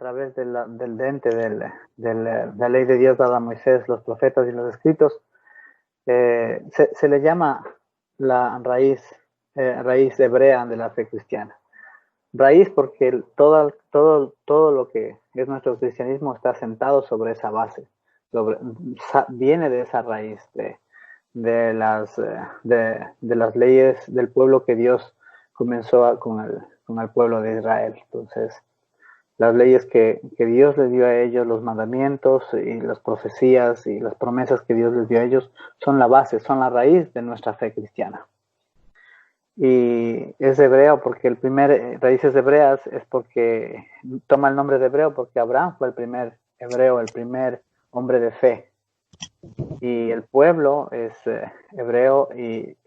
través del dente de la ley de Dios dada a Moisés, los profetas y los escritos, se le llama la raíz hebrea de la fe cristiana. Raíz porque todo lo que es nuestro cristianismo está sentado sobre esa base, viene de esa raíz, de las leyes del pueblo que Dios comenzó con el pueblo de Israel. Entonces, las leyes que Dios les dio a ellos, los mandamientos y las profecías y las promesas que Dios les dio a ellos, son la base, son la raíz de nuestra fe cristiana. Y es hebreo porque raíces hebreas es porque toma el nombre de hebreo porque Abraham fue el primer hebreo, el primer hombre de fe. Y el pueblo es hebreo y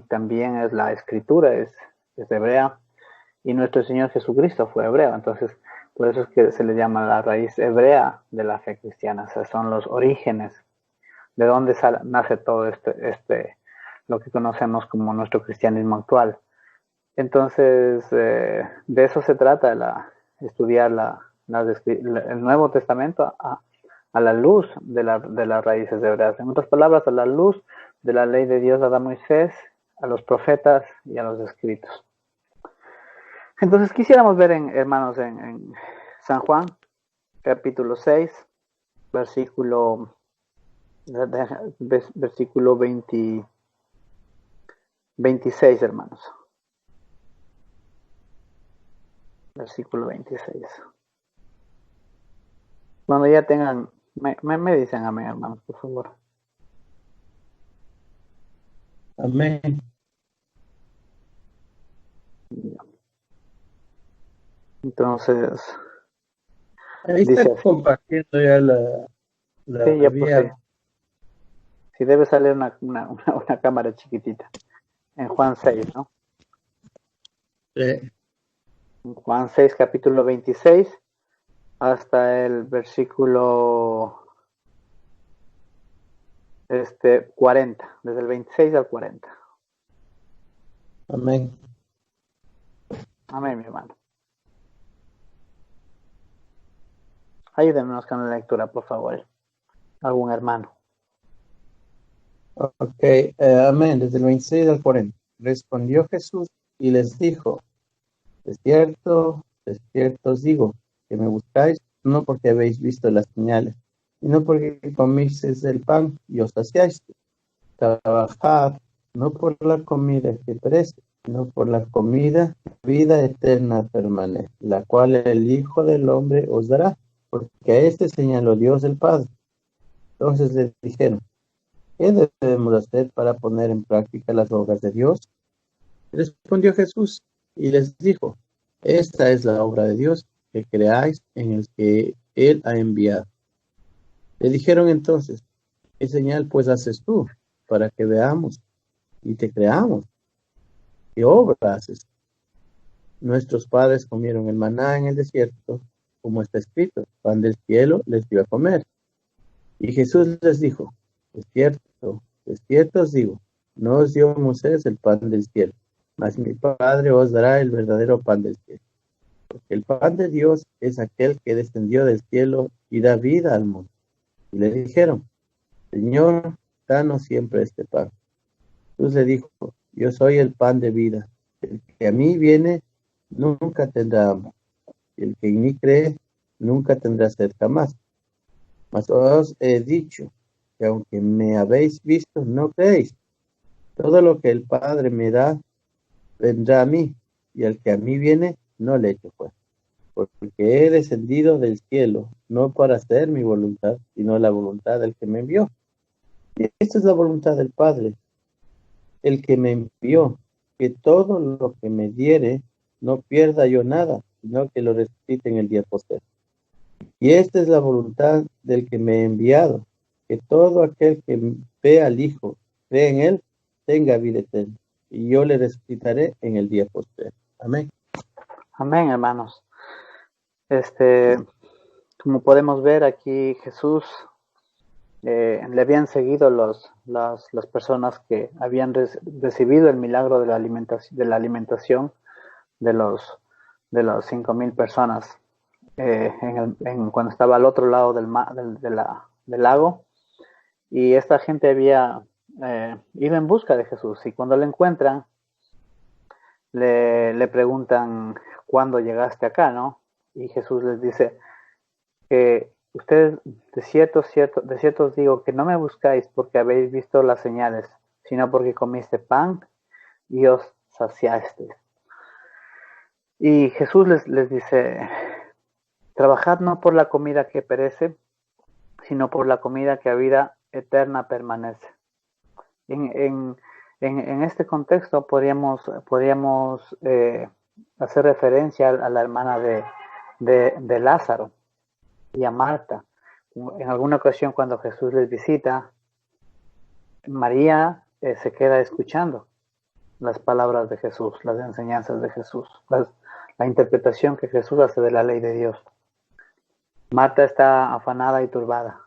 también es la escritura, es hebrea. Y nuestro Señor Jesucristo fue hebreo. Entonces, por eso es que se le llama la raíz hebrea de la fe cristiana. O sea, son los orígenes de donde nace todo lo que conocemos como nuestro cristianismo actual. Entonces, de eso se trata, estudiar el Nuevo Testamento a la luz de las raíces hebreas. En otras palabras, a la luz de la ley de Dios dada a Moisés, a los profetas y a los escritos. Entonces, quisiéramos ver, hermanos, en San Juan, capítulo 6, versículo 26, hermanos. Versículo 26. Cuando ya tengan, me dicen amén, hermanos, por favor. Amén. Entonces, ahí está dice así. Compartiendo ya la Sí, ya vía. puse. Sí, debe salir una cámara chiquitita. En Juan 6, ¿no? Sí. En Juan 6, capítulo 26, hasta el versículo 40, desde el 26 al 40. Amén. Amén, mi hermano. Ayúdenos con la lectura, por favor. Algún hermano. Ok, amén. Desde el 26 al 40. Respondió Jesús y les dijo: de cierto os digo, que me buscáis, no porque habéis visto las señales, sino porque comisteis el pan y os saciáis. Trabajad, no por la comida que perece, sino por la comida, vida eterna permanece, la cual el Hijo del Hombre os dará, porque a este señaló Dios el Padre. Entonces le dijeron: ¿qué debemos hacer para poner en práctica las obras de Dios? Respondió Jesús y les dijo: esta es la obra de Dios, que creáis en el que Él ha enviado. Le dijeron entonces: ¿qué señal pues haces tú para que veamos y te creamos? ¿Qué obra haces? Nuestros padres comieron el maná en el desierto, como está escrito: pan del cielo les dio a comer. Y Jesús les dijo: de cierto os digo, no os dio Moisés el pan del cielo, mas mi Padre os dará el verdadero pan del cielo. Porque el pan de Dios es aquel que descendió del cielo y da vida al mundo. Y le dijeron: Señor, danos siempre este pan. Jesús le dijo: yo soy el pan de vida. El que a mí viene nunca tendrá hambre. Y el que en mí cree nunca tendrá sed jamás. Mas os he dicho que aunque me habéis visto, no creéis. Todo lo que el Padre me da, vendrá a mí, y al que a mí viene, no le echo fuera. Porque he descendido del cielo, no para hacer mi voluntad, sino la voluntad del que me envió. Y esta es la voluntad del Padre, el que me envió, que todo lo que me diere, no pierda yo nada, sino que lo resucite en el día posterior. Y esta es la voluntad del que me ha enviado, que todo aquel que ve al Hijo, cree en él, tenga vida eterna, y yo le resucitaré en el día posterior. Amén. Amén, hermanos. Como podemos ver aquí, Jesús le habían seguido las personas que habían recibido el milagro de la alimentación de los 5,000 personas. cuando estaba al otro lado del lago, y esta gente había ido en busca de Jesús, y cuando lo encuentran, le preguntan, ¿cuándo llegaste acá, no? Y Jesús les dice que ustedes de cierto os digo que no me buscáis porque habéis visto las señales, sino porque comiste pan y os saciasteis. Y Jesús les dice, trabajad no por la comida que perece, sino por la comida que a vida eterna permanece. En este contexto podríamos hacer referencia a la hermana de Lázaro y a Marta. En alguna ocasión cuando Jesús les visita, María se queda escuchando las palabras de Jesús, las enseñanzas de Jesús, la interpretación que Jesús hace de la ley de Dios. Marta está afanada y turbada,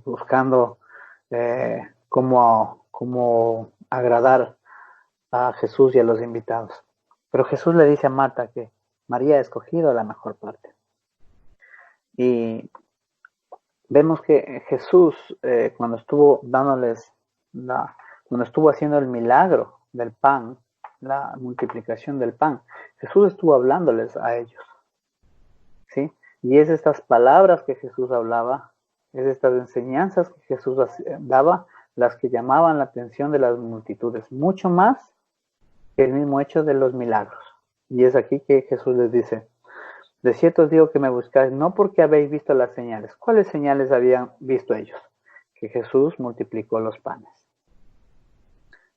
buscando cómo agradar a Jesús y a los invitados. Pero Jesús le dice a Marta que María ha escogido la mejor parte. Y vemos que Jesús, cuando estuvo cuando estuvo haciendo el milagro del pan, la multiplicación del pan, Jesús estuvo hablándoles a ellos, ¿sí? Y es estas palabras que Jesús hablaba, es estas enseñanzas que Jesús daba, las que llamaban la atención de las multitudes, mucho más que el mismo hecho de los milagros. Y es aquí que Jesús les dice, de cierto os digo que me buscáis no porque habéis visto las señales. ¿Cuáles señales habían visto ellos? Que Jesús multiplicó los panes.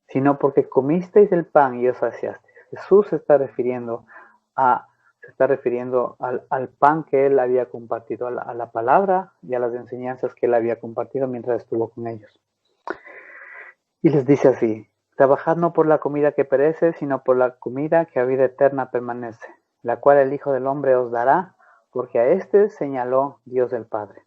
Sino porque comisteis el pan y os saciasteis. Jesús se está refiriendo al pan que él había compartido, a la palabra y a las enseñanzas que él había compartido mientras estuvo con ellos. Y les dice así, trabajad no por la comida que perece, sino por la comida que a vida eterna permanece, la cual el Hijo del Hombre os dará, porque a éste señaló Dios el Padre.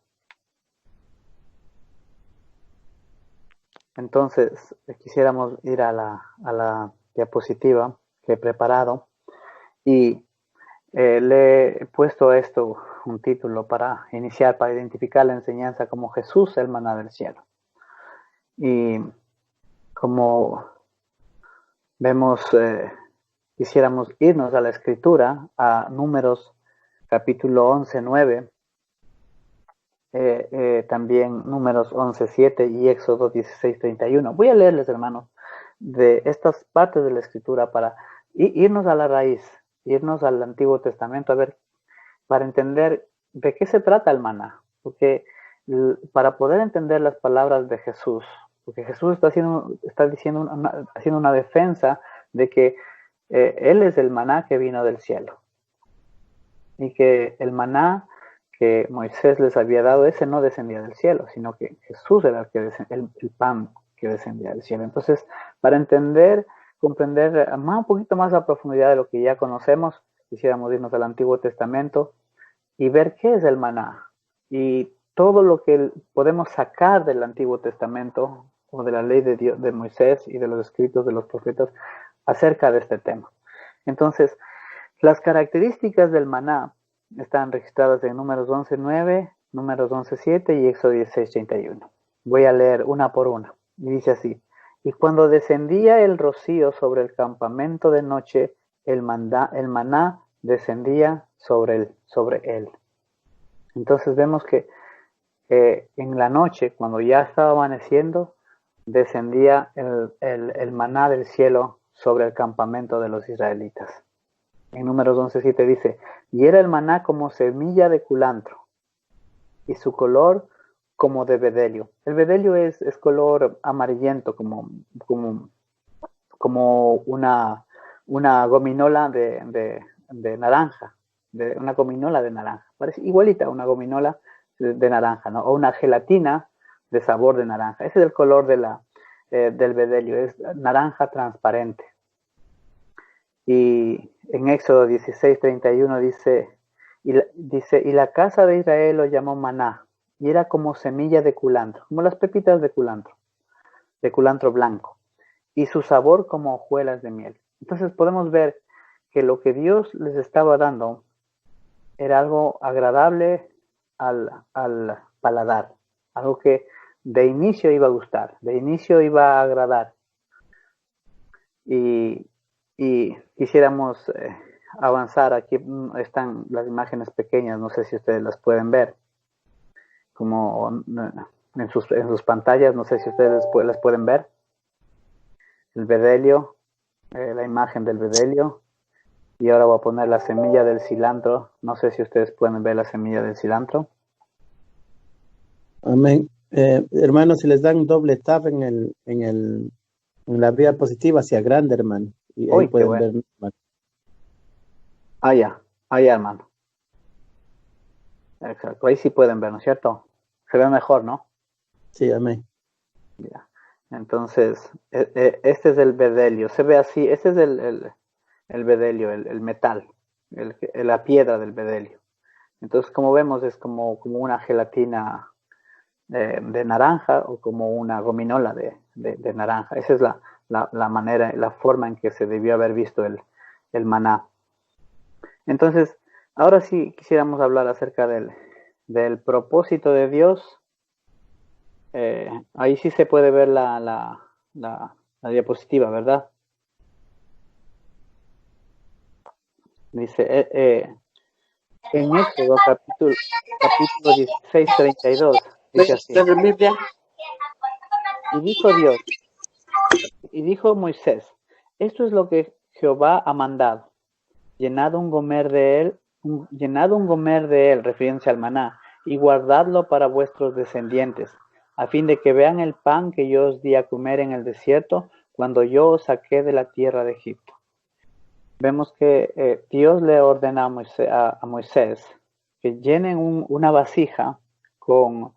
Entonces, quisiéramos ir a la diapositiva que he preparado y le he puesto esto, un título para iniciar, para identificar la enseñanza como Jesús, el maná del cielo. Y como vemos, quisiéramos irnos a la escritura, a Números capítulo 11, 9, también Números 11, 7 y Éxodo 16, 31. Voy a leerles, hermanos, de estas partes de la escritura para irnos a la raíz, irnos al Antiguo Testamento, a ver, para entender de qué se trata el maná, porque para poder entender las palabras de Jesús, porque Jesús está haciendo una defensa de que Él es el maná que vino del cielo, y que el maná que Moisés les había dado, ese no descendía del cielo, sino que Jesús era el pan que descendía del cielo. Entonces, para comprender un poquito más a profundidad de lo que ya conocemos, quisiéramos irnos al Antiguo Testamento y ver qué es el maná y todo lo que podemos sacar del Antiguo Testamento o de la ley de Dios, de Moisés y de los escritos de los profetas acerca de este tema. Entonces, las características del maná están registradas en Números 11:9, Números 11:7 y Éxodo 16:31. Voy a leer una por una. Y dice así, y cuando descendía el rocío sobre el campamento de noche, el maná descendía sobre él. Entonces vemos que en la noche, cuando ya estaba amaneciendo, descendía el maná del cielo sobre el campamento de los israelitas. En Números 11:7 dice, y era el maná como semilla de culantro, y su color como de bedelio. El bedelio es color amarillento, como una gominola de naranja, una gominola de naranja. Parece igualita a una gominola de naranja, ¿no? O una gelatina de sabor de naranja. Ese es el color del bedelio, es naranja transparente. Y en Éxodo 16:31 dice, y la casa de Israel lo llamó maná, y era como semilla de culantro, como las pepitas de culantro blanco, y su sabor como hojuelas de miel. Entonces podemos ver que lo que Dios les estaba dando era algo agradable al paladar, algo que de inicio iba a gustar, de inicio iba a agradar. Y, y quisiéramos avanzar. Aquí están las imágenes pequeñas, no sé si ustedes las pueden ver, como en sus pantallas, no sé si ustedes las pueden ver. El bedelio, la imagen del bedelio. Y ahora voy a poner la semilla del cilantro. No sé si ustedes pueden ver la semilla del cilantro. Amén. Hermanos, si les dan doble tap en la diapositiva hacia grande, hermano, y ahí Uy, qué pueden bueno. ver. Allá, hermano. Exacto, ahí sí pueden ver, ¿no es cierto? Se ve mejor, ¿no? Sí, amén. Ya. Entonces, este es el bedelio. Se ve así, este es el bedelio, el metal, la piedra del bedelio. Entonces, como vemos, es como una gelatina de naranja o como una gominola de naranja. Esa es la manera, la forma en que se debió haber visto el maná. Entonces, ahora sí quisiéramos hablar acerca del propósito de Dios. Ahí sí se puede ver la diapositiva, ¿verdad? Dice, en Éxodo capítulo 16, 32, dice así. Y dijo Dios, y dijo Moisés, esto es lo que Jehová ha mandado. Llenad un gomer de él, refiriéndose al maná, y guardadlo para vuestros descendientes, a fin de que vean el pan que yo os di a comer en el desierto, cuando yo os saqué de la tierra de Egipto. Vemos que Dios le ordena a Moisés que llenen una vasija con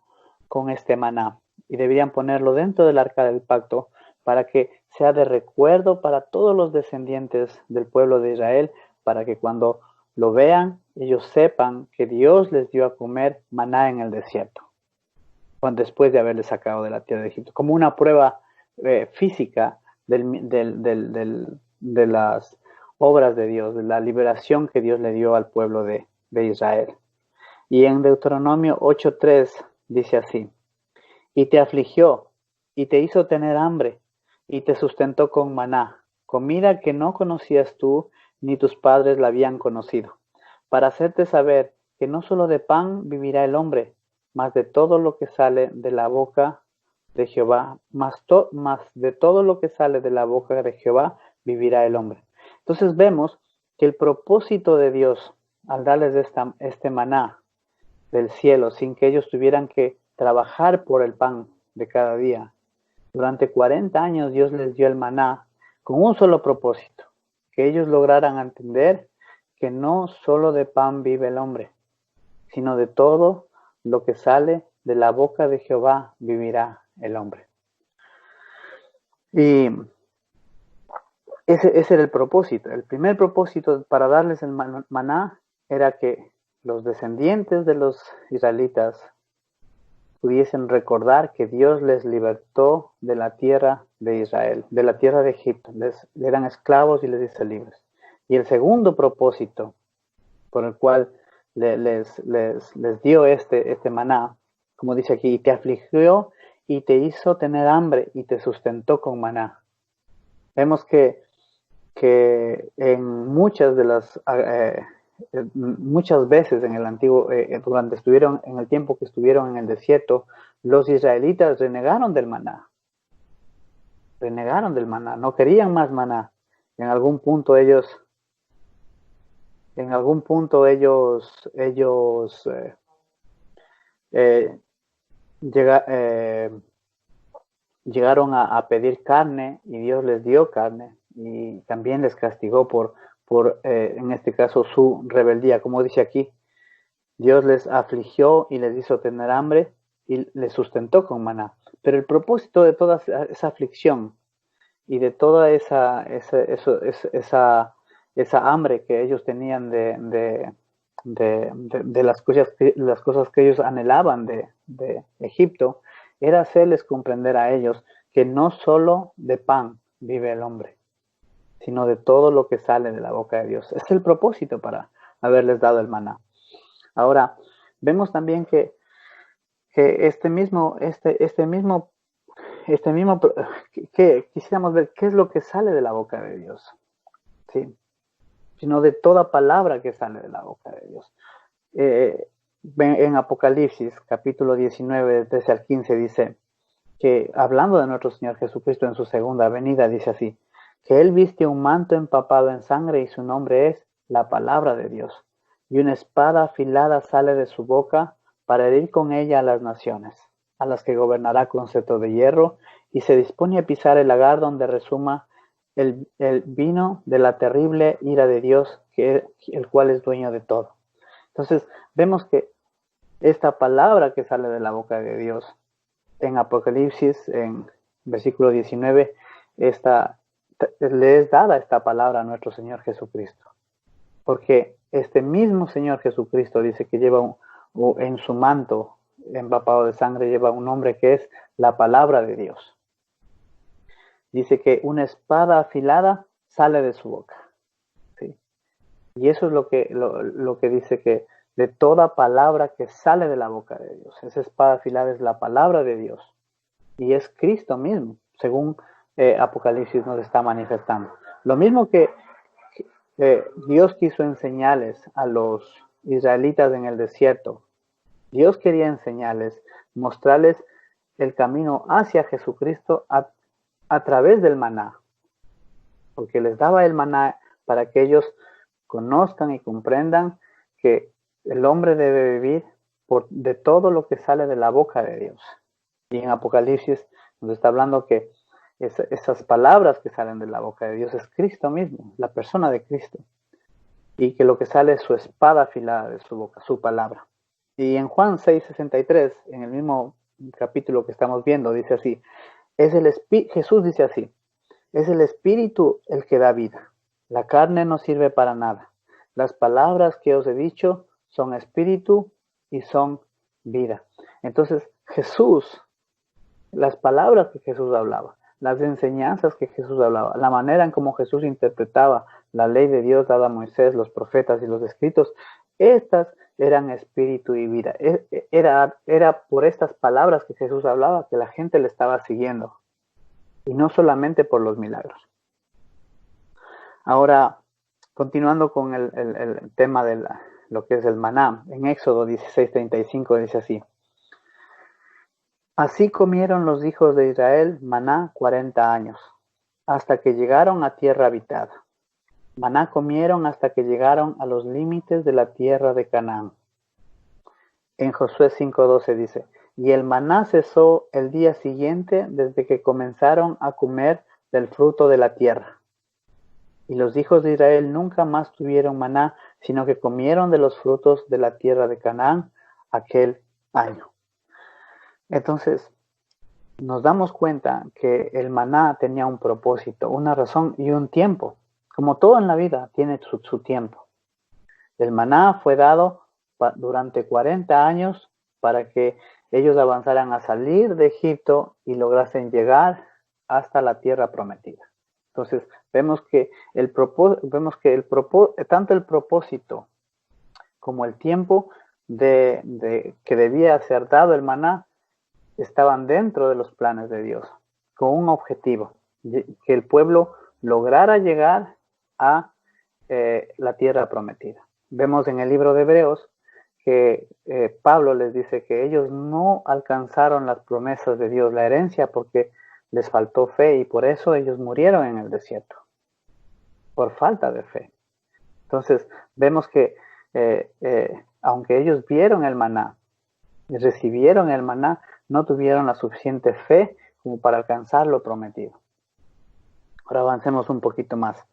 este maná y deberían ponerlo dentro del arca del pacto para que sea de recuerdo para todos los descendientes del pueblo de Israel, para que cuando lo vean ellos sepan que Dios les dio a comer maná en el desierto, después de haberles sacado de la tierra de Egipto, como una prueba física de las obras de Dios, de la liberación que Dios le dio al pueblo de Israel. Y en Deuteronomio 8:3 dice así, y te afligió, y te hizo tener hambre, y te sustentó con maná, comida que no conocías tú, ni tus padres la habían conocido, para hacerte saber que no solo de pan vivirá el hombre, mas de todo lo que sale de la boca de Jehová, mas de todo lo que sale de la boca de Jehová vivirá el hombre. Entonces vemos que el propósito de Dios al darles este maná del cielo sin que ellos tuvieran que trabajar por el pan de cada día. Durante 40 años Dios les dio el maná con un solo propósito, que ellos lograran entender que no solo de pan vive el hombre, sino de todo lo que sale de la boca de Jehová vivirá el hombre. Y ese era el propósito. El primer propósito para darles el maná era que los descendientes de los israelitas pudiesen recordar que Dios les libertó de la tierra de Israel, de la tierra de Egipto. Eran esclavos y les hizo libres. Y el segundo propósito por el cual les dio este maná, como dice aquí, y te afligió y te hizo tener hambre y te sustentó con maná. Vemos que en muchas veces en el antiguo, estuvieron en el tiempo que estuvieron en el desierto, los israelitas renegaron del maná, no querían más maná. En algún punto ellos llegaron a pedir carne y Dios les dio carne y también les castigó por en este caso, su rebeldía. Como dice aquí, Dios les afligió y les hizo tener hambre y les sustentó con maná. Pero el propósito de toda esa aflicción y de toda esa hambre que ellos tenían de las cosas que ellos anhelaban de Egipto, era hacerles comprender a ellos que no solo de pan vive el hombre, sino de todo lo que sale de la boca de Dios. Es el propósito para haberles dado el maná. Ahora, vemos también que que quisiéramos ver qué es lo que sale de la boca de Dios, ¿sí? Sino de toda palabra que sale de la boca de Dios. En Apocalipsis, capítulo 19, del 13 al 15, dice que, hablando de nuestro Señor Jesucristo en su segunda venida, dice así, que Él viste un manto empapado en sangre y su nombre es la palabra de Dios. Y una espada afilada sale de su boca para herir con ella a las naciones, a las que gobernará con cetro de hierro, y se dispone a pisar el lagar donde resuma el vino de la terrible ira de Dios, el cual es dueño de todo. Entonces, vemos que esta palabra que sale de la boca de Dios en Apocalipsis, en versículo 19, le es dada esta palabra a nuestro Señor Jesucristo. Porque este mismo Señor Jesucristo dice que lleva en su manto empapado de sangre, lleva un nombre que es la palabra de Dios. Dice que una espada afilada sale de su boca. ¿Sí? Y eso es lo que dice, que de toda palabra que sale de la boca de Dios. Esa espada afilada es la palabra de Dios. Y es Cristo mismo, según Apocalipsis nos está manifestando. Lo mismo que Dios quiso enseñarles a los israelitas en el desierto. Dios quería enseñarles, mostrarles el camino hacia Jesucristo a través del maná. Porque les daba el maná para que ellos conozcan y comprendan que el hombre debe vivir de todo lo que sale de la boca de Dios. Y en Apocalipsis nos está hablando que esas palabras que salen de la boca de Dios es Cristo mismo, la persona de Cristo. Y que lo que sale es su espada afilada de su boca, su palabra. Y en Juan 6:63, en el mismo capítulo que estamos viendo, dice así, Jesús dice así, es el Espíritu el que da vida. La carne no sirve para nada. Las palabras que os he dicho son espíritu y son vida. Entonces, Jesús, las palabras que Jesús hablaba, las enseñanzas que Jesús hablaba, la manera en cómo Jesús interpretaba la ley de Dios dada a Moisés, los profetas y los escritos, estas eran espíritu y vida. Era por estas palabras que Jesús hablaba que la gente le estaba siguiendo. Y no solamente por los milagros. Ahora, continuando con el tema de lo que es el maná, en Éxodo 16:35 dice así, así comieron los hijos de Israel maná 40 años, hasta que llegaron a tierra habitada. Maná comieron hasta que llegaron a los límites de la tierra de Canaán. En Josué 5:12 dice, y el maná cesó el día siguiente desde que comenzaron a comer del fruto de la tierra. Y los hijos de Israel nunca más tuvieron maná, sino que comieron de los frutos de la tierra de Canaán aquel año. Entonces, nos damos cuenta que el maná tenía un propósito, una razón y un tiempo. Como todo en la vida, tiene su tiempo. El maná fue dado durante 40 años para que ellos avanzaran a salir de Egipto y lograsen llegar hasta la tierra prometida. Entonces, vemos que tanto el propósito como el tiempo que debía ser dado el maná estaban dentro de los planes de Dios, con un objetivo, que el pueblo lograra llegar a la tierra prometida. Vemos en el libro de Hebreos que Pablo les dice que ellos no alcanzaron las promesas de Dios, la herencia, porque les faltó fe y por eso ellos murieron en el desierto, por falta de fe. Entonces vemos que aunque ellos vieron el maná y recibieron el maná, no tuvieron la suficiente fe como para alcanzar lo prometido. Ahora avancemos un poquito más.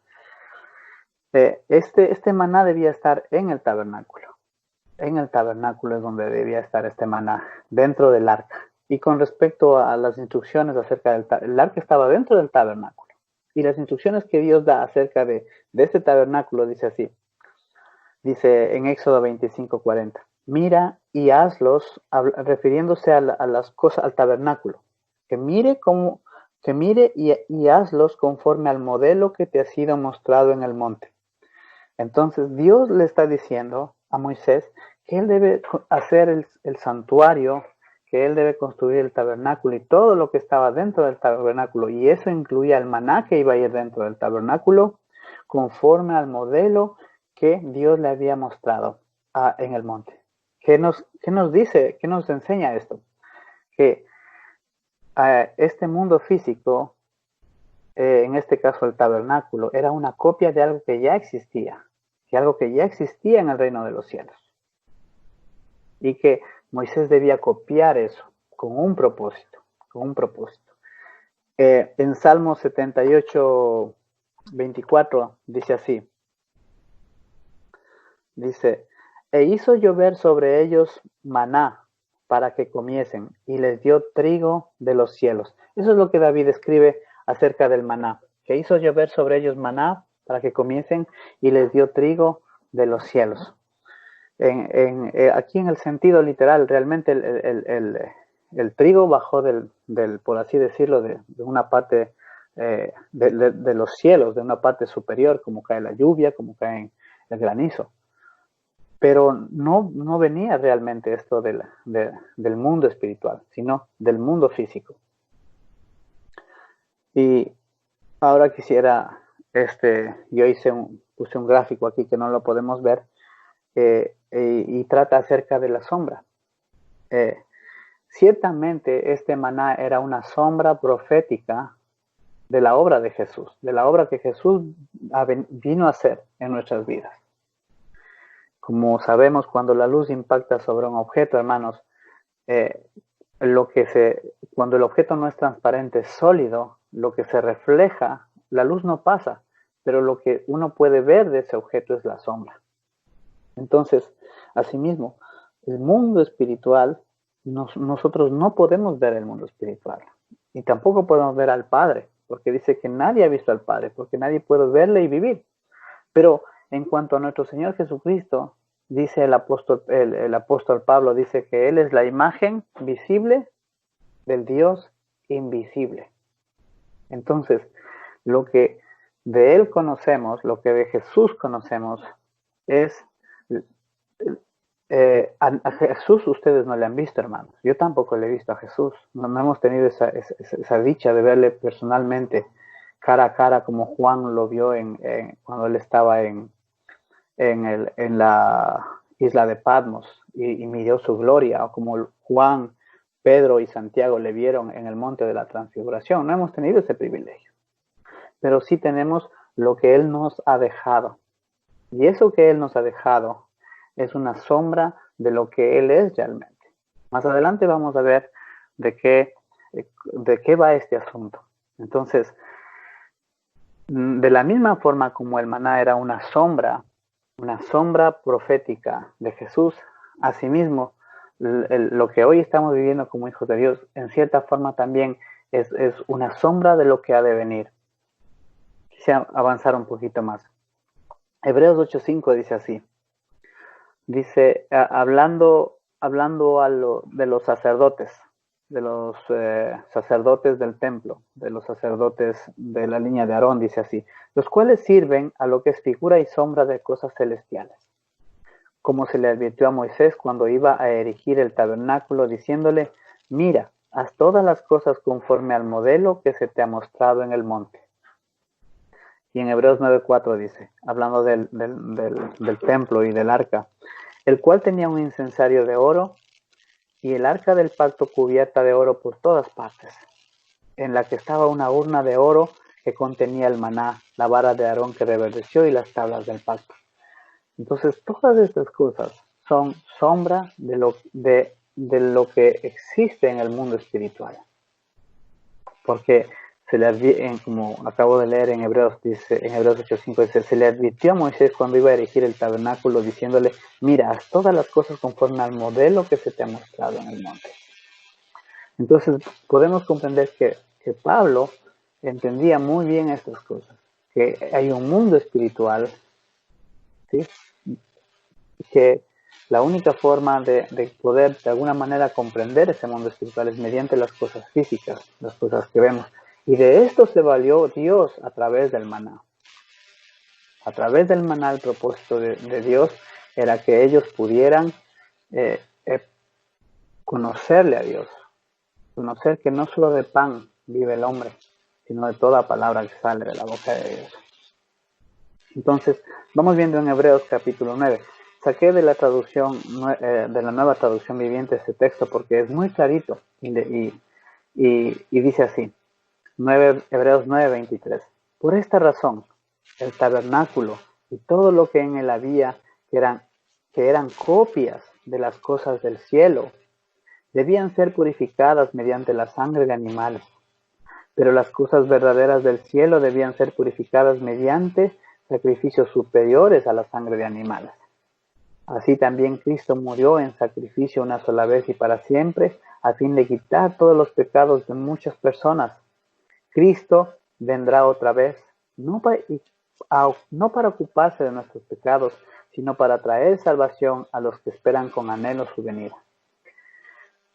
Este maná debía estar en el tabernáculo. En el tabernáculo es donde debía estar este maná, dentro del arca. Y con respecto a las instrucciones acerca el arca estaba dentro del tabernáculo. Y las instrucciones que Dios da acerca de este tabernáculo dice así. Dice en Éxodo 25:40. Mira y hazlos, refiriéndose a las cosas, al tabernáculo. Que mire y hazlos conforme al modelo que te ha sido mostrado en el monte. Entonces Dios le está diciendo a Moisés que él debe hacer el santuario, que él debe construir el tabernáculo y todo lo que estaba dentro del tabernáculo, y eso incluía el maná que iba a ir dentro del tabernáculo, conforme al modelo que Dios le había mostrado en el monte. ¿Qué nos dice, qué nos enseña esto? Que este mundo físico, en este caso el tabernáculo, era una copia de algo que ya existía, de algo que ya existía en el reino de los cielos. Y que Moisés debía copiar eso con un propósito, en Salmo 78, 24 dice así, dice, e hizo llover sobre ellos maná para que comiesen, y les dio trigo de los cielos. Eso es lo que David escribe acerca del maná, que hizo llover sobre ellos maná para que comiesen, y les dio trigo de los cielos. Aquí en el sentido literal, realmente el trigo bajó del, por así decirlo, de una parte de los cielos, de una parte superior, como cae la lluvia, como cae el granizo. Pero no venía realmente esto del mundo espiritual, sino del mundo físico. Y ahora quisiera, yo puse un gráfico aquí que no lo podemos ver, y trata acerca de la sombra. Ciertamente este maná era una sombra profética de la obra de Jesús, de la obra que Jesús vino a hacer en nuestras vidas. Como sabemos, cuando la luz impacta sobre un objeto, hermanos, cuando el objeto no es transparente, es sólido, lo que se refleja, la luz no pasa, pero lo que uno puede ver de ese objeto es la sombra. Entonces, asimismo, el mundo espiritual, nosotros no podemos ver el mundo espiritual, y tampoco podemos ver al Padre, porque dice que nadie ha visto al Padre, porque nadie puede verle y vivir. Pero en cuanto a nuestro Señor Jesucristo, dice el apóstol Pablo, dice que Él es la imagen visible del Dios invisible. Entonces, lo que de Él conocemos, lo que de Jesús conocemos, es a Jesús ustedes no le han visto, hermanos. Yo tampoco le he visto a Jesús. No hemos tenido esa dicha de verle personalmente, cara a cara, como Juan lo vio cuando él estaba en la isla de Patmos y miró su gloria, o como Juan, Pedro y Santiago le vieron en el monte de la transfiguración. No hemos tenido ese privilegio, pero sí tenemos lo que Él nos ha dejado. Y eso que Él nos ha dejado es una sombra de lo que Él es realmente. Más adelante vamos a ver de qué va este asunto. Entonces, de la misma forma como el maná era una sombra profética de Jesús, asimismo, lo que hoy estamos viviendo como hijos de Dios, en cierta forma también es una sombra de lo que ha de venir. Quisiera avanzar un poquito más. Hebreos 8:5 dice así. Dice, hablando de los sacerdotes, sacerdotes del templo, de los sacerdotes de la línea de Aarón, dice así, los cuales sirven a lo que es figura y sombra de cosas celestiales, como se le advirtió a Moisés cuando iba a erigir el tabernáculo, diciéndole, mira, haz todas las cosas conforme al modelo que se te ha mostrado en el monte. Y en Hebreos 9:4 dice, hablando del templo y del arca, el cual tenía un incensario de oro y el arca del pacto cubierta de oro por todas partes, en la que estaba una urna de oro que contenía el maná, la vara de Aarón que reverdeció y las tablas del pacto. Entonces, todas estas cosas son sombra de lo que existe en el mundo espiritual. Porque como acabo de leer en Hebreos 8:5, dice, se le advirtió a Moisés cuando iba a erigir el tabernáculo, diciéndole, mira, haz todas las cosas conforme al modelo que se te ha mostrado en el monte. Entonces, podemos comprender que Pablo entendía muy bien estas cosas, que hay un mundo espiritual, ¿sí? Que la única forma de poder de alguna manera comprender ese mundo espiritual es mediante las cosas físicas, las cosas que vemos. Y de esto se valió Dios a través del maná. A través del maná el propósito de Dios era que ellos pudieran eh, eh, conocerle a Dios, conocer que no solo de pan vive el hombre, sino de toda palabra que sale de la boca de Dios. Entonces, vamos viendo en Hebreos capítulo 9. Saqué de la traducción, de la nueva traducción viviente este texto porque es muy clarito y dice así, Hebreos 9:23. Por esta razón, el tabernáculo y todo lo que en él había, que eran copias de las cosas del cielo, debían ser purificadas mediante la sangre de animales. Pero las cosas verdaderas del cielo debían ser purificadas mediante sacrificios superiores a la sangre de animales. Así también Cristo murió en sacrificio una sola vez y para siempre, a fin de quitar todos los pecados de muchas personas. Cristo vendrá otra vez, no para ocuparse de nuestros pecados, sino para traer salvación a los que esperan con anhelo su venida.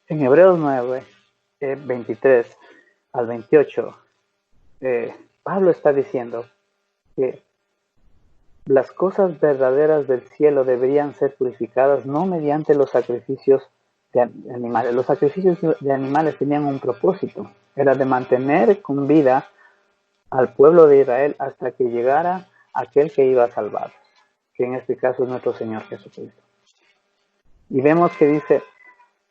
En Hebreos 9, 23 al 28, Pablo está diciendo que las cosas verdaderas del cielo deberían ser purificadas no mediante los sacrificios de animales. Los sacrificios de animales tenían un propósito, era de mantener con vida al pueblo de Israel hasta que llegara aquel que iba a salvar, que en este caso es nuestro Señor Jesucristo. Y vemos que dice,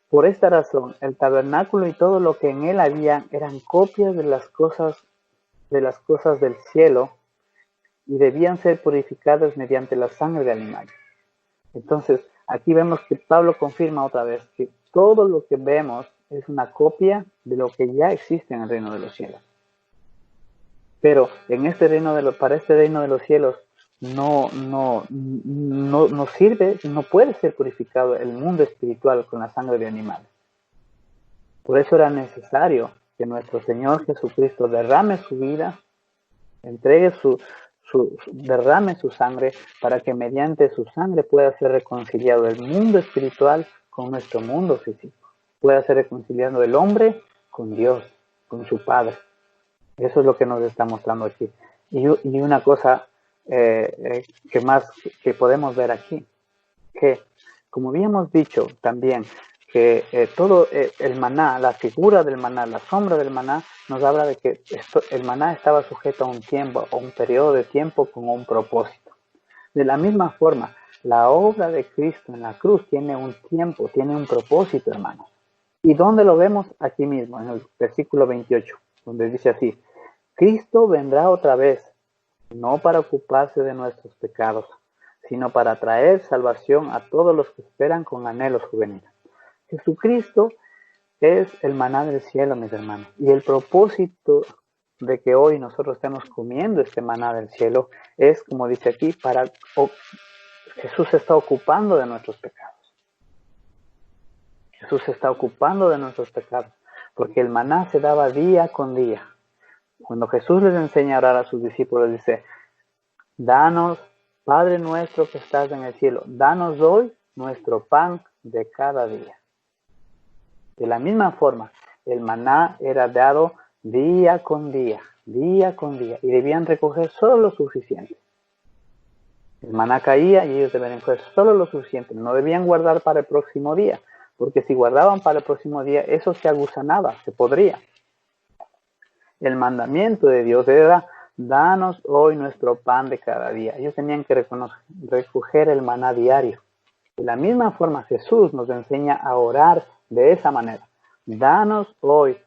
por esta razón, el tabernáculo y todo lo que en él había eran copias de las cosas del cielo y debían ser purificadas mediante la sangre de animales. Entonces, aquí vemos que Pablo confirma otra vez que todo lo que vemos es una copia de lo que ya existe en el reino de los cielos. Pero en para este reino de los cielos no sirve, no puede ser purificado el mundo espiritual con la sangre de animales. Por eso era necesario que nuestro Señor Jesucristo derrame su vida, entregue derrame su sangre para que mediante su sangre pueda ser reconciliado el mundo espiritual con nuestro mundo físico. Pueda ser reconciliado el hombre con Dios, con su Padre. Eso es lo que nos está mostrando aquí. Y una cosa que podemos ver aquí, que como habíamos dicho también, que todo el maná, la figura del maná, la sombra del maná, nos habla de que el maná estaba sujeto a un tiempo, a un periodo de tiempo con un propósito. De la misma forma, la obra de Cristo en la cruz tiene un tiempo, tiene un propósito, hermanos. ¿Y dónde lo vemos? Aquí mismo, en el versículo 28, donde dice así, Cristo vendrá otra vez, no para ocuparse de nuestros pecados, sino para traer salvación a todos los que esperan con anhelos juveniles. Jesucristo es el maná del cielo, mis hermanos, y el propósito de que hoy nosotros estemos comiendo este maná del cielo es, como dice aquí, Jesús se está ocupando de nuestros pecados. Jesús se está ocupando de nuestros pecados, porque el maná se daba día con día. Cuando Jesús les enseña a orar a sus discípulos, dice, danos, Padre nuestro que estás en el cielo, danos hoy nuestro pan de cada día. De la misma forma, el maná era dado día con día, y debían recoger solo lo suficiente. El maná caía y ellos debían recoger solo lo suficiente, no debían guardar para el próximo día, porque si guardaban para el próximo día, eso se aguzanaba, se podría. El mandamiento de Dios era, danos hoy nuestro pan de cada día. Ellos tenían que recoger el maná diario. De la misma forma, Jesús nos enseña a orar de esa manera. Danos hoy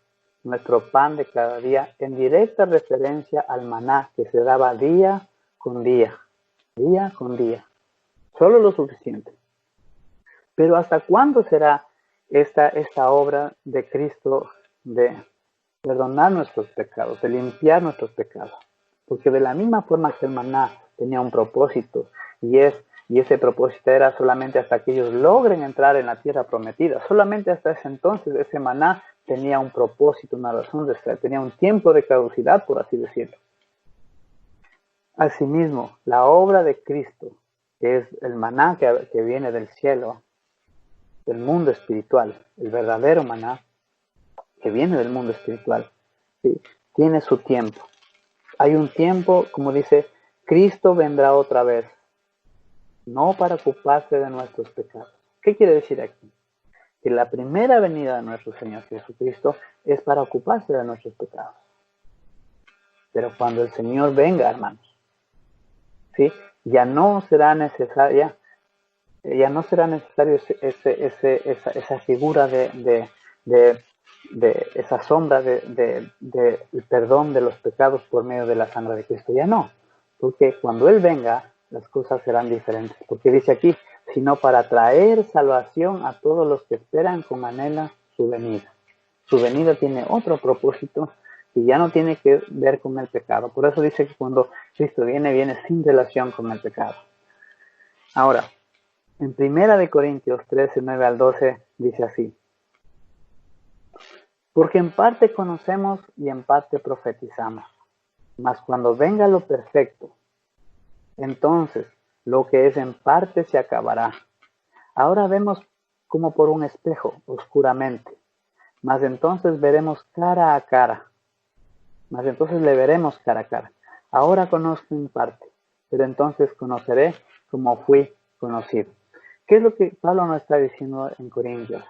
nuestro pan de cada día, en directa referencia al maná que se daba día con día. Solo lo suficiente. Pero ¿hasta cuándo será esta obra de Cristo de perdonar nuestros pecados, de limpiar nuestros pecados? Porque de la misma forma que el maná tenía un propósito, y ese propósito era solamente hasta que ellos logren entrar en la tierra prometida, solamente hasta ese entonces ese maná tenía un propósito, una razón de ser, tenía un tiempo de caducidad, por así decirlo. Asimismo, la obra de Cristo, que es el maná que viene del cielo, del mundo espiritual, el verdadero maná que viene del mundo espiritual, ¿sí? Tiene su tiempo. Hay un tiempo, como dice, Cristo vendrá otra vez, no para ocuparse de nuestros pecados, ¿Qué quiere decir aquí? Que la primera venida de nuestro Señor Jesucristo es para ocuparse de nuestros pecados. Pero cuando el Señor venga, hermanos, ¿sí? Ya no será necesario esa figura de esa sombra del perdón de los pecados por medio de la sangre de Cristo. Ya no, porque cuando Él venga, las cosas serán diferentes. Porque dice aquí, sino para traer salvación a todos los que esperan con anhela su venida. Su venida tiene otro propósito y ya no tiene que ver con el pecado. Por eso dice que cuando Cristo viene sin relación con el pecado. Ahora, en 1 Corintios 13, 9 al 12, dice así: porque en parte conocemos y en parte profetizamos, mas cuando venga lo perfecto, entonces lo que es en parte se acabará. Ahora vemos como por un espejo, oscuramente, mas entonces veremos cara a cara. Mas entonces le veremos cara a cara. Ahora conozco en parte, pero entonces conoceré como fui conocido. ¿Qué es lo que Pablo nos está diciendo en Corintios?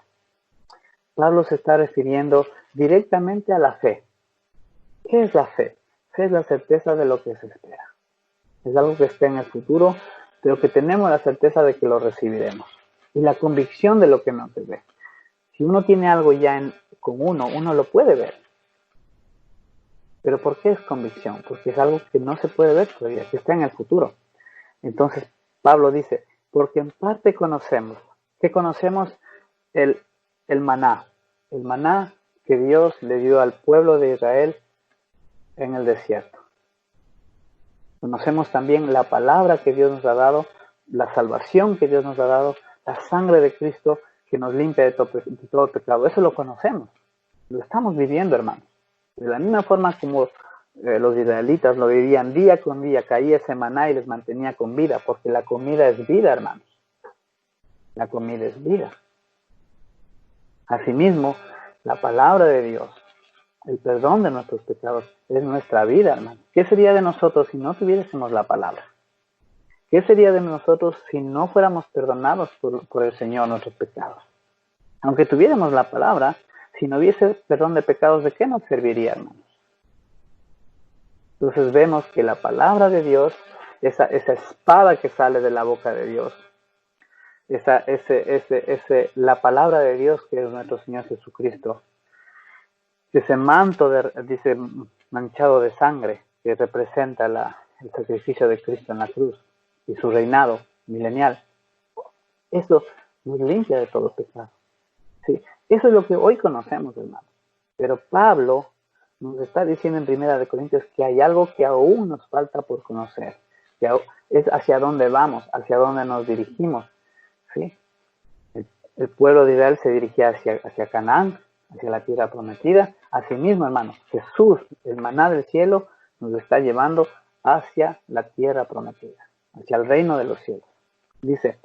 Pablo se está refiriendo directamente a la fe. ¿Qué es la fe? Fe es la certeza de lo que se espera. Es algo que está en el futuro, pero que tenemos la certeza de que lo recibiremos. Y la convicción de lo que no se ve. Si uno tiene algo ya con uno lo puede ver. ¿Pero por qué es convicción? Porque es algo que no se puede ver todavía, que está en el futuro. Entonces, Pablo dice, porque en parte conocemos. ¿Qué conocemos? El maná. El maná que Dios le dio al pueblo de Israel en el desierto. Conocemos también la palabra que Dios nos ha dado, la salvación que Dios nos ha dado, la sangre de Cristo que nos limpia de todo pecado. Eso lo conocemos. Lo estamos viviendo, hermanos. De la misma forma como los israelitas lo vivían día con día, caía ese maná y les mantenía con vida, porque la comida es vida, hermanos. La comida es vida. Asimismo, la palabra de Dios, el perdón de nuestros pecados, es nuestra vida, hermanos. ¿Qué sería de nosotros si no tuviésemos la palabra? ¿Qué sería de nosotros si no fuéramos perdonados por el Señor nuestros pecados? Aunque tuviéramos la palabra, si no hubiese perdón de pecados, ¿de qué nos serviría, hermanos? Entonces vemos que la palabra de Dios, esa espada que sale de la boca de Dios, la palabra de Dios que es nuestro Señor Jesucristo, ese manto, dice, manchado de sangre, que representa el sacrificio de Cristo en la cruz y su reinado milenial, eso nos limpia de todo pecado. ¿Sí? Eso es lo que hoy conocemos, hermano. Pero Pablo nos está diciendo en 1 Corintios que hay algo que aún nos falta por conocer, que es hacia dónde vamos, hacia dónde nos dirigimos. ¿Sí? El pueblo de Israel se dirigía hacia Canaán, hacia la tierra prometida. Asimismo, hermano, Jesús, el maná del cielo, nos está llevando hacia la tierra prometida, hacia el reino de los cielos. Dice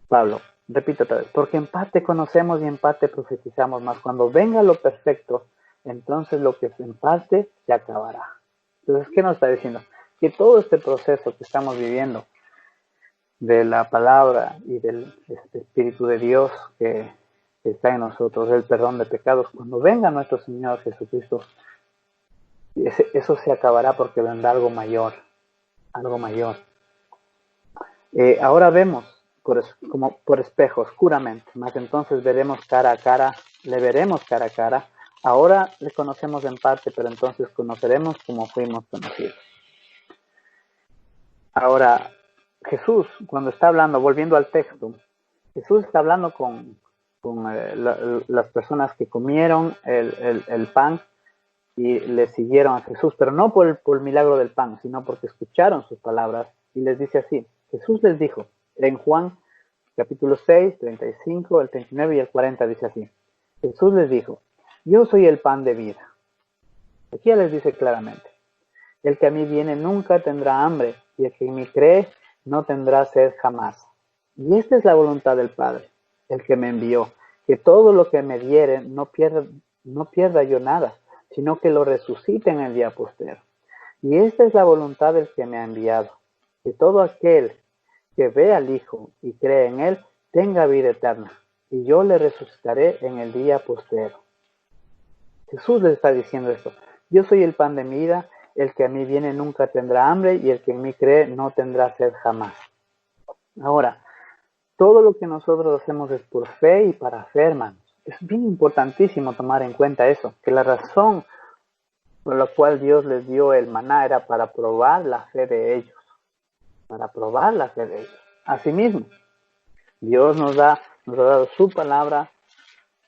Pablo, repito otra vez, porque en parte conocemos y en parte profetizamos, mas cuando venga lo perfecto, entonces lo que es en parte se acabará. Entonces, ¿qué nos está diciendo? Que todo este proceso que estamos viviendo de la palabra y del Espíritu de Dios que está en nosotros, el perdón de pecados, cuando venga nuestro Señor Jesucristo, eso se acabará porque vendrá algo mayor, algo mayor. Ahora vemos como por espejo, oscuramente, mas entonces veremos cara a cara, le veremos cara a cara. Ahora le conocemos en parte, pero entonces conoceremos como fuimos conocidos. Ahora, Jesús, cuando está hablando, volviendo al texto, Jesús está hablando con las personas que comieron el pan y le siguieron a Jesús, pero no por el milagro del pan, sino porque escucharon sus palabras, y les dice así. Jesús les dijo, en Juan capítulo 6, 35, el 39 y el 40 dice así. Jesús les dijo, yo soy el pan de vida. Aquí ya les dice claramente, el que a mí viene nunca tendrá hambre, y el que en mí cree no tendrá sed jamás. Y esta es la voluntad del Padre, el que me envió, que todo lo que me diere no pierda yo nada, sino que lo resucite en el día postero. Y esta es la voluntad del que me ha enviado, que todo aquel que ve al Hijo y cree en él, tenga vida eterna, y yo le resucitaré en el día postrero. Jesús les está diciendo esto. Yo soy el pan de mi vida, el que a mí viene nunca tendrá hambre, y el que en mí cree no tendrá sed jamás. Ahora, todo lo que nosotros hacemos es por fe y para fe, hermanos. Es bien importantísimo tomar en cuenta eso, que la razón por la cual Dios les dio el maná era para probar la fe de ellos, para probar la fe de ellos. Asimismo, Dios nos ha dado su palabra,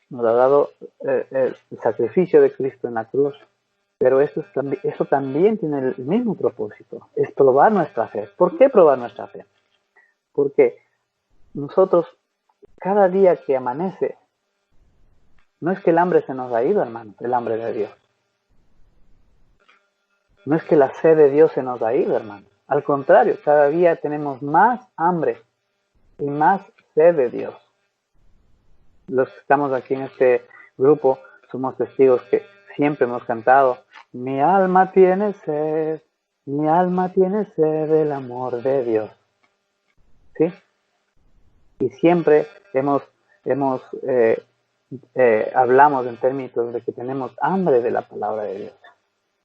nos ha dado el sacrificio de Cristo en la cruz, pero eso también tiene el mismo propósito, es probar nuestra fe. ¿Por qué probar nuestra fe? Porque nosotros, cada día que amanece, no es que el hambre se nos ha ido, hermanos, el hambre de Dios. No es que la sed de Dios se nos ha ido, hermanos. Al contrario, cada día tenemos más hambre y más sed de Dios. Los que estamos aquí en este grupo somos testigos que siempre hemos cantado: mi alma tiene sed del amor de Dios. ¿Sí? Y siempre hablamos en términos de que tenemos hambre de la palabra de Dios.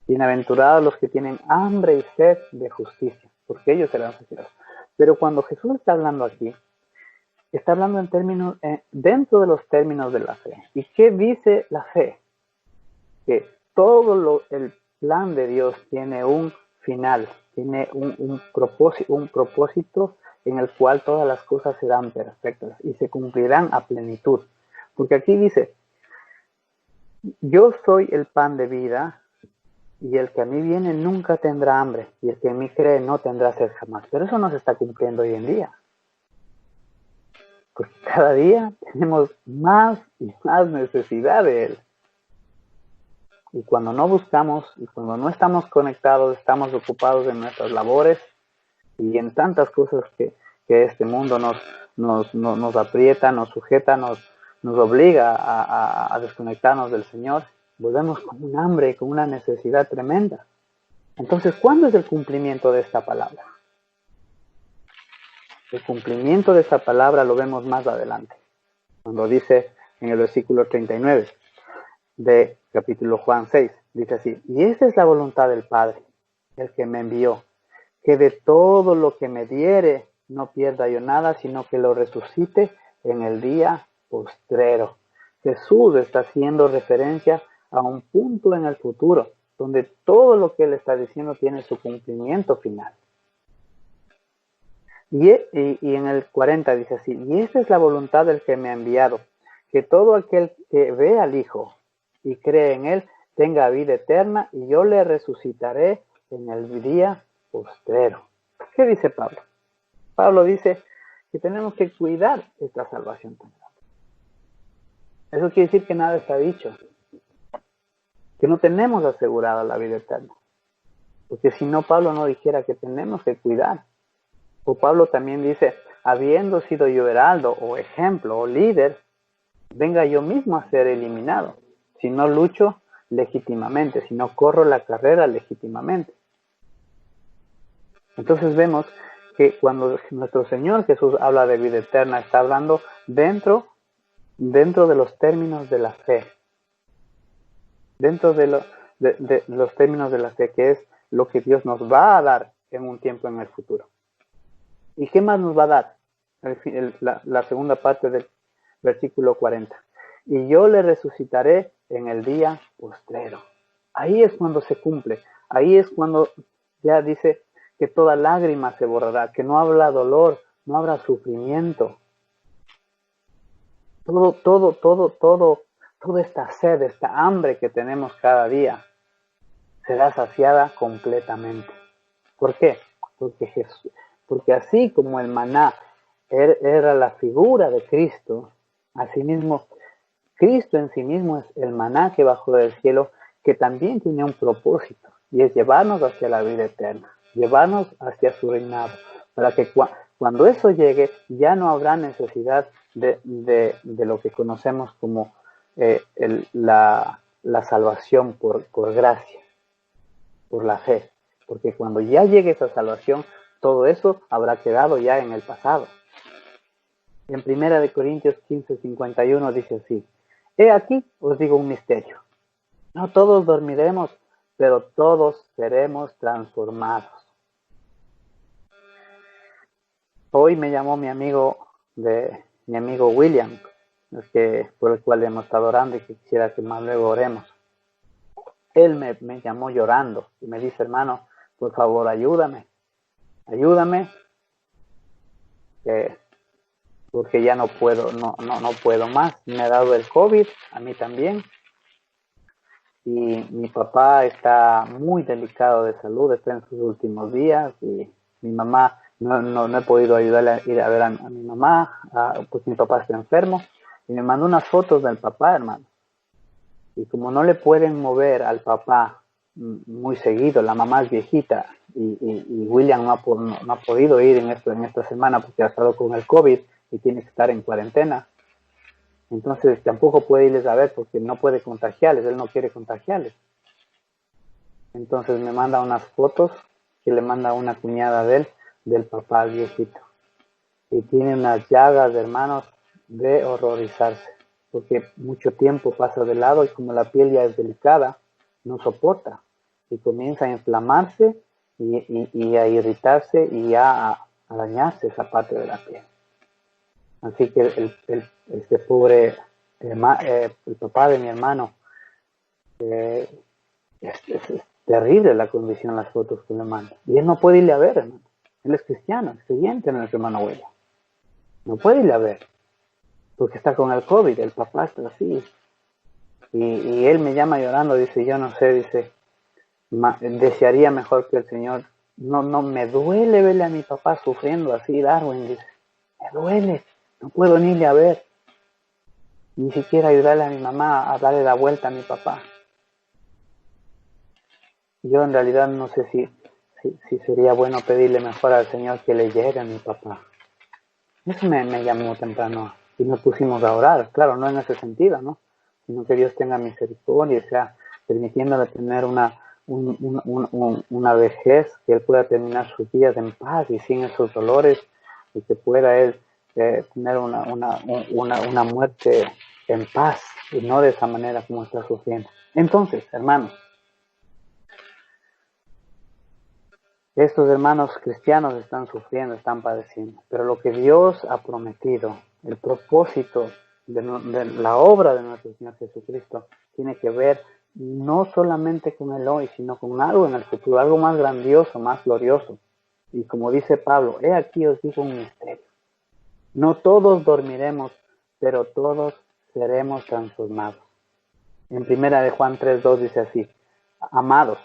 Bienaventurados los que tienen hambre y sed de justicia, porque ellos serán saciados. Pero cuando Jesús está hablando aquí, está hablando en términos, dentro de los términos de la fe. ¿Y qué dice la fe? Que el plan de Dios tiene un final, tiene un propósito en el cual todas las cosas serán perfectas y se cumplirán a plenitud. Porque aquí dice: yo soy el pan de vida, y el que a mí viene nunca tendrá hambre, y el que en mí cree no tendrá sed jamás. Pero eso no se está cumpliendo hoy en día. Porque cada día tenemos más y más necesidad de Él. Y cuando no buscamos, y cuando no estamos conectados, estamos ocupados en nuestras labores y en tantas cosas que este mundo nos aprieta, nos sujeta, nos obliga a desconectarnos del Señor, volvemos con un hambre, con una necesidad tremenda. Entonces, ¿cuándo es el cumplimiento de esta palabra? El cumplimiento de esta palabra lo vemos más adelante, cuando dice en el versículo 39 de capítulo Juan 6, dice así: y esta es la voluntad del Padre, el que me envió, que de todo lo que me diere no pierda yo nada, sino que lo resucite en el día postrero. Jesús está haciendo referencia a un punto en el futuro, donde todo lo que Él está diciendo tiene su cumplimiento final. Y en el 40 dice así: y esta es la voluntad del que me ha enviado, que todo aquel que ve al Hijo y cree en Él tenga vida eterna, y yo le resucitaré en el día postrero. ¿Qué dice Pablo? Pablo dice que tenemos que cuidar esta salvación tan grande. Eso quiere decir que nada está dicho, que no tenemos asegurada la vida eterna, porque si no, Pablo no dijera que tenemos que cuidar. O Pablo también dice: habiendo sido yo heraldo o ejemplo o líder, venga yo mismo a ser eliminado, si no lucho legítimamente, si no corro la carrera legítimamente. Entonces vemos que cuando nuestro Señor Jesús habla de vida eterna, está hablando dentro de los términos de la fe, dentro de los términos de la fe, que es lo que Dios nos va a dar en un tiempo en el futuro. ¿Y qué más nos va a dar? La segunda parte del versículo 40. Y yo le resucitaré en el día postrero. Ahí es cuando se cumple. Ahí es cuando ya dice que toda lágrima se borrará, que no habrá dolor, no habrá sufrimiento. Toda esta sed, esta hambre que tenemos cada día será saciada completamente. ¿Por qué? Porque así como el maná era la figura de Cristo, asimismo Cristo en sí mismo es el maná que bajó del cielo, que también tiene un propósito, y es llevarnos hacia la vida eterna, llevarnos hacia su reinado, para que cuando eso llegue ya no habrá necesidad de lo que conocemos como la salvación por gracia, por la fe, porque cuando ya llegue esa salvación, todo eso habrá quedado ya en el pasado. En 1 Corintios 15:51 dice así: He aquí, os digo un misterio. No todos dormiremos, pero todos seremos transformados. Hoy me llamó mi amigo William, por el cual hemos estado orando y que quisiera que más luego oremos. Él me llamó llorando y me dice: hermano, por favor, ayúdame, porque ya no puedo más. Me ha dado el COVID, a mí también, y mi papá está muy delicado de salud, está en sus últimos días, y mi mamá, no he podido ayudarle a ir a ver a mi mamá, pues mi papá está enfermo, y me mandó unas fotos del papá, hermano. Y como no le pueden mover al papá muy seguido, la mamá es viejita, y William no ha podido ir en esta semana porque ha estado con el COVID y tiene que estar en cuarentena. Entonces tampoco puede irles a ver porque no puede contagiarles, él no quiere contagiarles. Entonces me manda unas fotos que le manda una cuñada de él, del papá viejito. Y tiene unas llagas, hermanos, de horrorizarse, porque mucho tiempo pasa de lado y como la piel ya es delicada, no soporta. Y comienza a inflamarse y a irritarse y a dañarse esa parte de la piel. Así que este pobre, el papá de mi hermano, es terrible la condición, las fotos que le manda. Y él no puede irle a ver, hermano. Él es cristiano, es creyente en nuestro hermano William. No puede irle a ver, porque está con el COVID, el papá está así. Y él me llama llorando, dice: yo no sé, dice, desearía mejor que el Señor. No me duele verle a mi papá sufriendo así, Darwin, dice. Me duele, no puedo ni irle a ver. Ni siquiera ayudarle a mi mamá a darle la vuelta a mi papá. Yo en realidad no sé si sería bueno pedirle mejor al Señor que le llegue a mi papá. Eso me llamó temprano y nos pusimos a orar, claro, no en ese sentido, ¿no? Sino que Dios tenga misericordia, o sea, permitiéndole tener una vejez, que él pueda terminar sus días en paz y sin esos dolores, y que pueda él tener una muerte en paz y no de esa manera como está sufriendo. Entonces, hermanos, estos hermanos cristianos están sufriendo, están padeciendo, pero lo que Dios ha prometido, el propósito de la obra de nuestro Señor Jesucristo, tiene que ver no solamente con el hoy, sino con algo en el futuro, algo más grandioso, más glorioso. Y como dice Pablo: he aquí os digo un misterio. No todos dormiremos, pero todos seremos transformados. En 1 Juan 3:2 dice así: amados,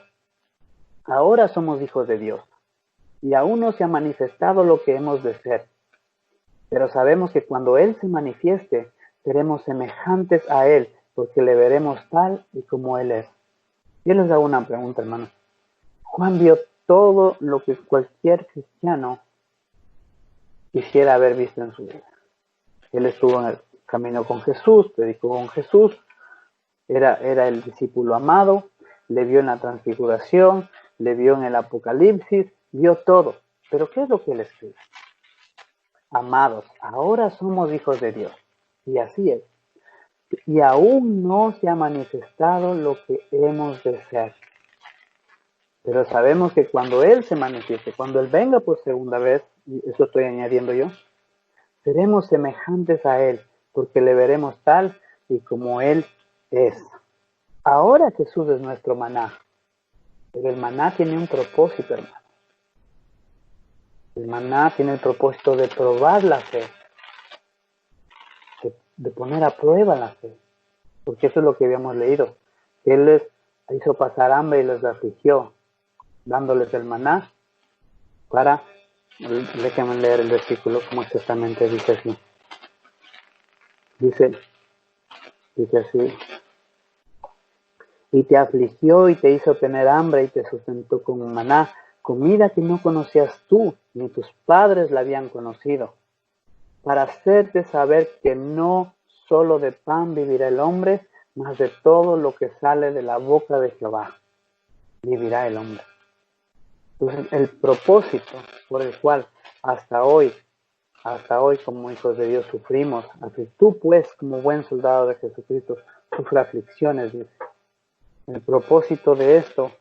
ahora somos hijos de Dios, y aún no se ha manifestado lo que hemos de ser. Pero sabemos que cuando Él se manifieste, seremos semejantes a Él, porque le veremos tal y como Él es. Yo les hago una pregunta, hermano. Juan vio todo lo que cualquier cristiano quisiera haber visto en su vida. Él estuvo en el camino con Jesús, predicó con Jesús, era el discípulo amado, le vio en la transfiguración, le vio en el Apocalipsis, vio todo. Pero ¿qué es lo que él escribe? Amados, ahora somos hijos de Dios. Y así es. Y aún no se ha manifestado lo que hemos de ser. Pero sabemos que cuando Él se manifieste, cuando Él venga por segunda vez, y eso estoy añadiendo yo, seremos semejantes a Él, porque le veremos tal y como Él es. Ahora Jesús es nuestro maná, pero el maná tiene un propósito, hermano. El maná tiene el propósito de probar la fe, de poner a prueba la fe, porque eso es lo que habíamos leído, que Él les hizo pasar hambre y les afligió, dándoles el maná para, déjenme leer el versículo como exactamente dice así. Dice así: y te afligió y te hizo tener hambre y te sustentó con un maná, comida que no conocías tú, ni tus padres la habían conocido, para hacerte saber que no solo de pan vivirá el hombre, mas de todo lo que sale de la boca de Jehová vivirá el hombre. Entonces, el propósito por el cual hasta hoy hasta hoy como hijos de Dios sufrimos. Así tú pues, como buen soldado de Jesucristo, sufre aflicciones, dice. El propósito de esto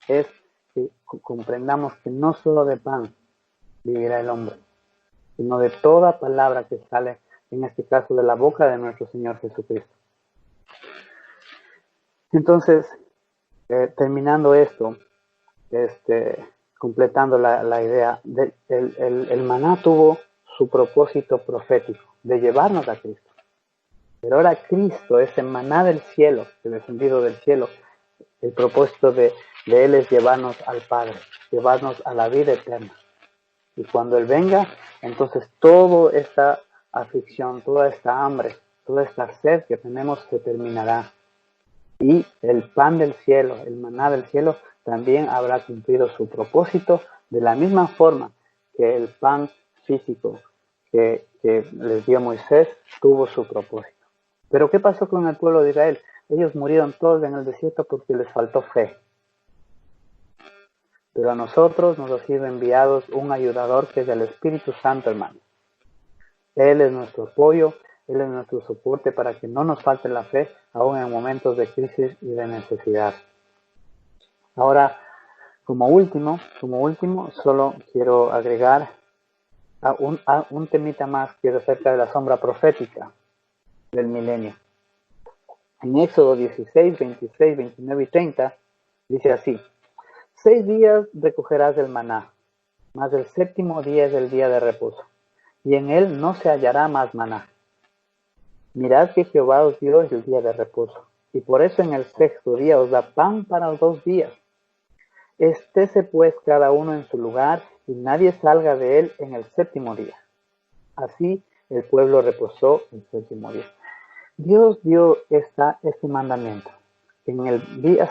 es que comprendamos que no solo de pan vivirá el hombre, sino de toda palabra que sale, en este caso, de la boca de nuestro Señor Jesucristo. Entonces, terminando esto, completando la idea, el maná tuvo su propósito profético, de llevarnos a Cristo. Pero ahora Cristo, ese maná del cielo, el descendido del cielo, el propósito de Él es llevarnos al Padre, llevarnos a la vida eterna. Y cuando Él venga, entonces toda esta aflicción, toda esta hambre, toda esta sed que tenemos se terminará. Y el pan del cielo, el maná del cielo, también habrá cumplido su propósito de la misma forma que el pan físico que les dio Moisés tuvo su propósito. Pero ¿qué pasó con el pueblo de Israel? Ellos murieron todos en el desierto porque les faltó fe. Pero a nosotros nos ha sido enviado un ayudador que es el Espíritu Santo, hermano. Él es nuestro apoyo, Él es nuestro soporte para que no nos falte la fe, aún en momentos de crisis y de necesidad. Ahora, como último, solo quiero agregar a un temita más que es acerca de la sombra profética del milenio. En Éxodo 16, 26, 29 y 30, dice así: 6 días recogerás el maná, mas el séptimo día es el día de reposo, y en él no se hallará más maná. Mirad que Jehová os dio el día de reposo, y por eso en el sexto día os da pan para 2 días. Estése pues cada uno en su lugar, y nadie salga de él en el séptimo día. Así el pueblo reposó el séptimo día. Dios dio este mandamiento, en el día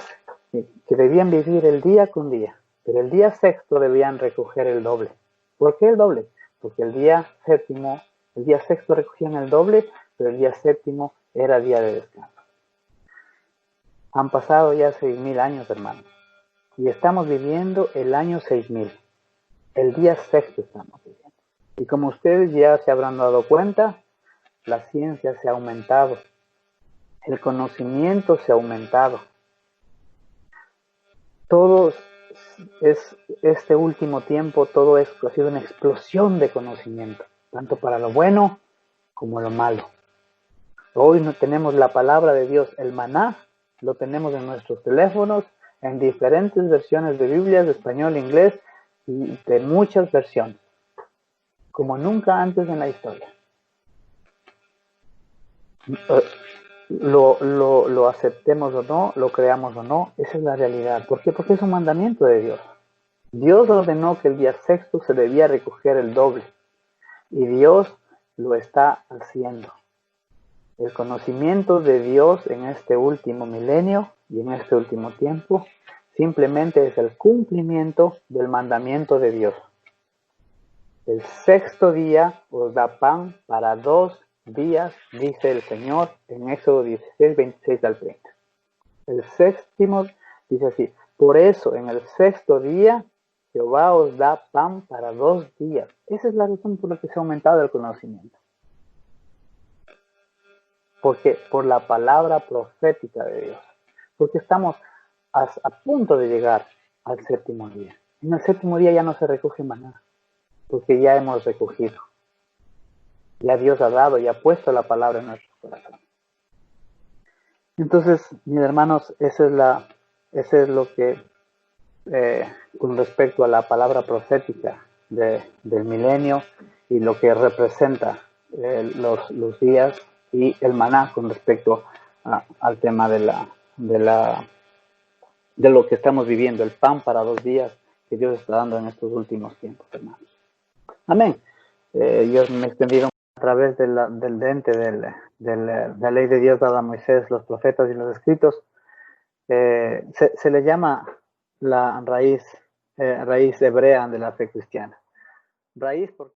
que debían vivir el día con día, pero el día sexto debían recoger el doble. ¿Por qué el doble? Porque el día sexto recogían el doble, pero el día séptimo era día de descanso. Han pasado ya 6,000 años, hermanos, y estamos viviendo el año 6,000. El día sexto estamos viviendo. Y como ustedes ya se habrán dado cuenta, la ciencia se ha aumentado, el conocimiento se ha aumentado. Este último tiempo, todo esto ha sido una explosión de conocimiento, tanto para lo bueno como lo malo. Hoy no tenemos la palabra de Dios, el maná, lo tenemos en nuestros teléfonos, en diferentes versiones de Biblias, de español, inglés, y de muchas versiones, como nunca antes en la historia. Lo aceptemos o no, lo creamos o no, esa es la realidad. ¿Por qué? Porque es un mandamiento de Dios. Dios ordenó que el día sexto se debía recoger el doble, y Dios lo está haciendo. El conocimiento de Dios en este último milenio y en este último tiempo simplemente es el cumplimiento del mandamiento de Dios. El sexto día os da pan para 2 días, dice el Señor en Éxodo 16, 26 al 30. El séptimo dice así: por eso en el sexto día Jehová os da pan para 2 días. Esa es la razón por la que se ha aumentado el conocimiento. Porque por la palabra profética de Dios. Porque estamos a punto de llegar al séptimo día. En el séptimo día ya no se recoge maná, porque ya hemos recogido. Ya Dios ha dado y ha puesto la palabra en nuestro corazón. Entonces, mis hermanos, eso es lo que, con respecto a la palabra profética del milenio y lo que representa los días y el maná con respecto al tema de lo que estamos viviendo, el pan para 2 días que Dios está dando en estos últimos tiempos, hermanos. Amén. Yo me he extendido a través de la ley de Dios dada a Moisés, los profetas y los escritos. Se le llama la raíz hebrea de la fe cristiana. Raíz porque